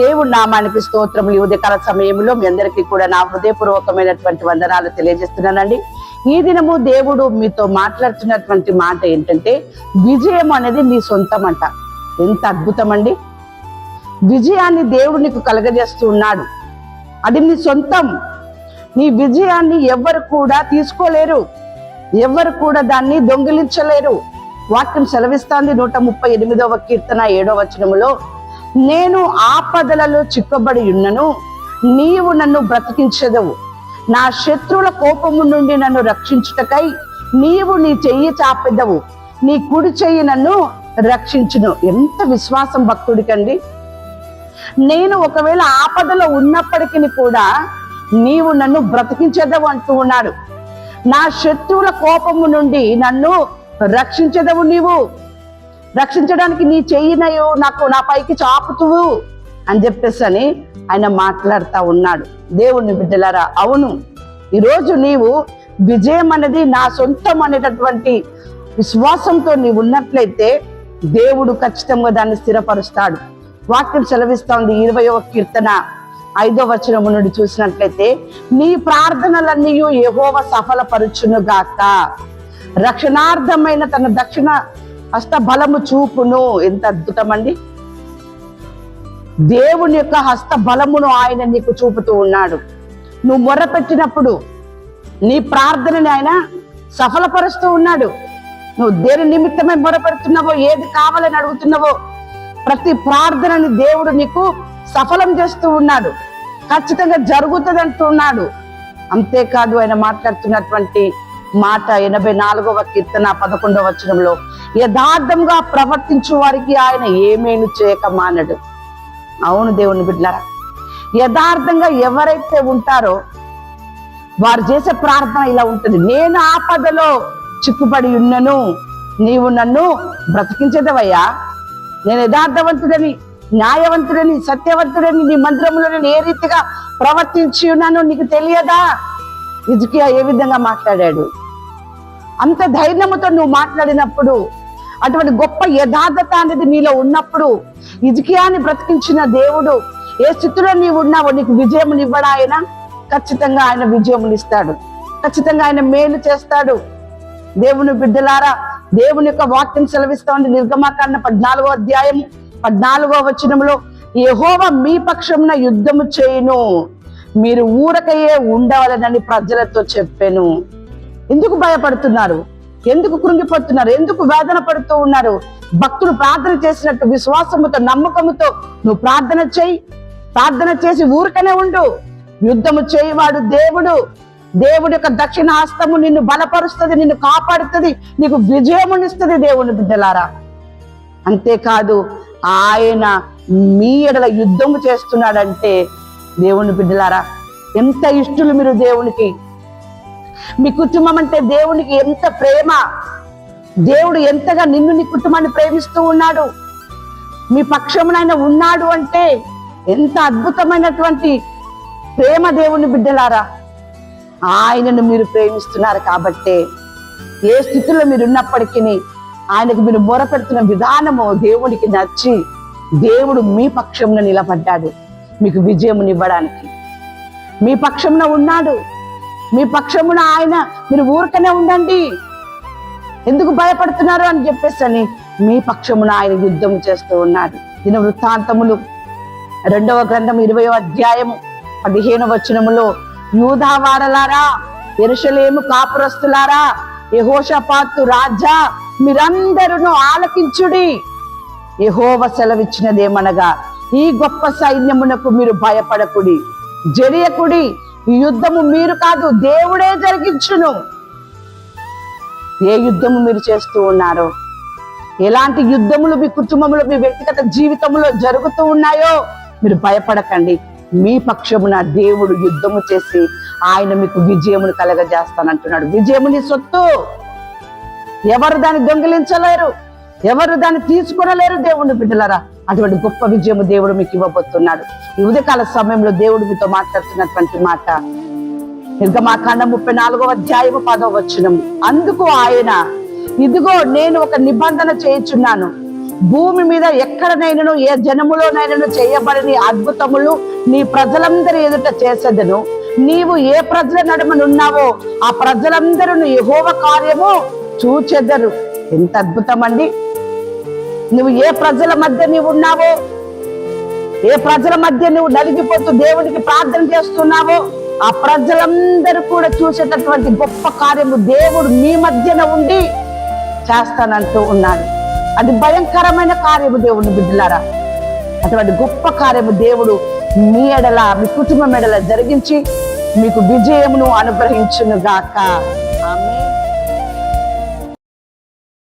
దేవుడి నామానికి స్తోత్రములు. ఈ ఉదయకాల సమయంలో మీ అందరికీ కూడా నా హృదయపూర్వకమైనటువంటి వందనాలు తెలియజేస్తున్నానండి. ఈ దినము దేవుడు మీతో మాట్లాడుతున్నటువంటి మాట ఏంటంటే, విజయం అనేది నీ సొంతం అంట. ఎంత అద్భుతం అండి! విజయాన్ని దేవుడు నీకు కలగజేస్తూ ఉన్నాడు. అది నీ సొంతం. నీ విజయాన్ని ఎవ్వరు కూడా తీసుకోలేరు, ఎవ్వరు కూడా దాన్ని దొంగిలించలేరు. వాక్యం సెలవిస్తాంది 138వ కీర్తన 7వ వచనములో, నేను ఆపదలలో చిక్కబడి ఉన్నను, నీవు నన్ను బ్రతికించెదవు. నా శత్రువుల కోపము నుండి నన్ను రక్షించుటకై నీవు నీ చెయ్యి చాపెదవు, నీ కుడి చెయ్యి నన్ను రక్షించును. ఎంత విశ్వాసం భక్తుడికండి! నేను ఒకవేళ ఆపదలో ఉన్నప్పటికీ కూడా నీవు నన్ను బ్రతికించెదవు అంటూ ఉన్నాడు. నా శత్రువుల కోపము నుండి నన్ను రక్షించెదవు. నీవు రక్షించడానికి నీ చెయ్యినయో నా పైకి చాపుతువు అని చెప్పేసి ఆయన మాట్లాడుతూ ఉన్నాడు. దేవుని బిడ్డలారా, అవును, ఈరోజు నీవు విజయం అనేది నా సొంతం అనేటటువంటి విశ్వాసంతో నీవు ఉన్నట్లయితే దేవుడు ఖచ్చితంగా దాన్ని స్థిరపరుస్తాడు. వాక్యం సెలవిస్తోంది 20వ కీర్తన 5వ వచనము నుండి చూసినట్లయితే, నీ ప్రార్థనలన్నీ యెహోవా సఫలపరుచును గాక, రక్షణార్థమైన తన దక్షిణ హస్త బలము చూపును. ఎంత అద్భుతం అండి! దేవుని యొక్క హస్త బలమును ఆయన నీకు చూపుతూ ఉన్నాడు. నువ్వు మొరపెట్టినప్పుడు నీ ప్రార్థనని ఆయన సఫలపరుస్తూ ఉన్నాడు. నువ్వు దేని నిమిత్తమై మొరపెడుతున్నావో, ఏది కావాలని అడుగుతున్నావో, ప్రతి ప్రార్థనని దేవుడు నీకు సఫలం చేస్తూ ఉన్నాడు. ఖచ్చితంగా జరుగుతుంది అంటున్నాడు. అంతేకాదు, ఆయన మాట్లాడుతున్నటువంటి మాట 84వ కీర్తన 11వ వచనంలో, యథార్థంగా ప్రవర్తించు వారికి ఆయన ఏమేమి చేయక మానడు. అవును దేవుని బిడ్డలారా, యథార్థంగా ఎవరైతే ఉంటారో వారు చేసే ప్రార్థన ఇలా ఉంటుంది, నేను ఆపదలో చిక్కుబడి ఉన్నను, నీవు నన్ను బ్రతికించేదవయ్యా. నేను యథార్థవంతుడని, న్యాయవంతుడని, సత్యవంతుడని నీ మందిరంలో నేను ఏ రీతిగా ప్రవర్తించి ఉన్నానో నీకు తెలియదా? హిజ్కియా ఏ విధంగా మాట్లాడాడు? అంత ధైర్యముతో నువ్వు మాట్లాడినప్పుడు, అటువంటి గొప్ప యథార్థత అనేది నీలో ఉన్నప్పుడు, హిజ్కియాని బ్రతికించిన దేవుడు ఏ స్థితిలో నీవు ఉన్నావో నీకు విజయమునివ్వడా? ఆయన ఖచ్చితంగా ఆయన విజయమునిస్తాడు. ఖచ్చితంగా ఆయన మేలు చేస్తాడు. దేవుని బిడ్డలారా, దేవుని యొక్క వాక్యం సెలవిస్తా ఉంది నిర్గమకాండ 14వ అధ్యాయం 14వ వచనంలో, యెహోవా మీ పక్షమున యుద్ధము చేయును, మీరు ఊరకయే ఉండవాలని ప్రజలతో చెప్పాను. ఎందుకు భయపడుతున్నారు? ఎందుకు కృంగిపోతున్నారు? ఎందుకు వేదన పడుతూ ఉన్నారు? భక్తులు ప్రార్థన చేసినట్టు విశ్వాసముతో, నమ్మకముతో నువ్వు ప్రార్థన చేయి. ప్రార్థన చేసి ఊరికనే ఉండు. యుద్ధము చేయవాడు దేవుడు. దేవుడి యొక్క దక్షిణ హస్తము నిన్ను బలపరుస్తుంది, నిన్ను కాపాడుతుంది, నీకు విజయమునిస్తుంది. దేవుని బిడ్డలారా, అంతేకాదు ఆయన మీ ఎడల యుద్ధము చేస్తున్నాడంటే, దేవుని బిడ్డలారా, ఎంత ఇష్టలు మీరు దేవునికి. మీ కుటుంబం అంటే దేవునికి ఎంత ప్రేమ. దేవుడు ఎంతగా నిన్ను, నీ కుటుంబాన్ని ప్రేమిస్తూ ఉన్నాడు. మీ పక్షమునైన ఉన్నాడు అంటే ఎంత అద్భుతమైనటువంటి ప్రేమ. దేవుని బిడ్డలారా, ఆయనను మీరు ప్రేమిస్తున్నారు కాబట్టే ఏ స్థితిలో మీరు ఉన్నప్పటికీ ఆయనకు మీరు మొరపెడుతున్న విధానము దేవునికి నచ్చి దేవుడు మీ పక్షంలో నిలబడ్డాడు మీకు విజయమునివ్వడానికి. మీ పక్షంలో ఉన్నాడు. మీ పక్షమున ఆయన, మీరు ఊరికనే ఉండండి, ఎందుకు భయపడుతున్నారు అని చెప్పేసి మీ పక్షమున ఆయన యుద్ధం చేస్తూ ఉన్నాడు. దిన వృత్తాంతములు 2వ గ్రంథం 20వ అధ్యాయము 15వ వచనములో, యూదా వారలారా, యెరూషలేము కాపురస్తులారా, యెహోషాపాతు రాజా, మీరందరూ ఆలకించుడి. యెహోవా సెలవిచ్చినదేమనగా, ఈ గొప్ప సైన్యమునకు మీరు భయపడకుడి, జరియకుడి. ఈ యుద్ధము మీరు కాదు, దేవుడే జరిగించును. ఏ యుద్ధము మీరు చేస్తూ ఉన్నారో, ఎలాంటి యుద్ధములు మీ కుటుంబంలో, మీ వ్యక్తిగత జీవితంలో జరుగుతూ ఉన్నాయో మీరు భయపడకండి. మీ పక్షమున దేవుడు యుద్ధము చేసి ఆయన మీకు విజయమును కలగజేస్తానంటున్నాడు. విజయముని సొత్తు. ఎవరు దాన్ని దొంగిలించలేరు, ఎవరు దాన్ని తీసుకొనలేరు. దేవుని బిడ్డలారా, అటువంటి గొప్ప విజయము దేవుడు మీకు ఇవ్వబోతున్నాడు. ఈ ఉదయకాల సమయంలో దేవుడు మీతో మాట్లాడుతున్నటువంటి మాట నిర్గమకాండ 34వ అధ్యాయము 10వ వచనం. అందుకు ఆయన, ఇదిగో నేను ఒక నిబంధన చేయుచున్నాను, భూమి మీద ఎక్కడనైనాను ఏ జనములోనైనాను చేయబడని అద్భుతములు నీ ప్రజలందరి ఎదుట చేసేదను. నీవు ఏ ప్రజల నడుమనున్నావో ఆ ప్రజలందరూ యెహోవా కార్యము చూచెదరు. ఎంత అద్భుతం అండి! నువ్వు ఏ ప్రజల మధ్య నీవు ఉన్నావో, ఏ ప్రజల మధ్య నువ్వు నలిగిపోతూ దేవునికి ప్రార్థన చేస్తున్నావో ఆ ప్రజలందరూ కూడా చూసేటటువంటి గొప్ప కార్యము దేవుడు మీ మధ్యన ఉండి చేస్తానంటూ ఉన్నాడు. అది భయంకరమైన కార్యము దేవుని బిడ్డలారా. అటువంటి గొప్ప కార్యము దేవుడు మీ ఎడల, మీ కుటుంబం ఎడల జరిగించి మీకు విజయమును అనుగ్రహించును గాక. ఆమేన్.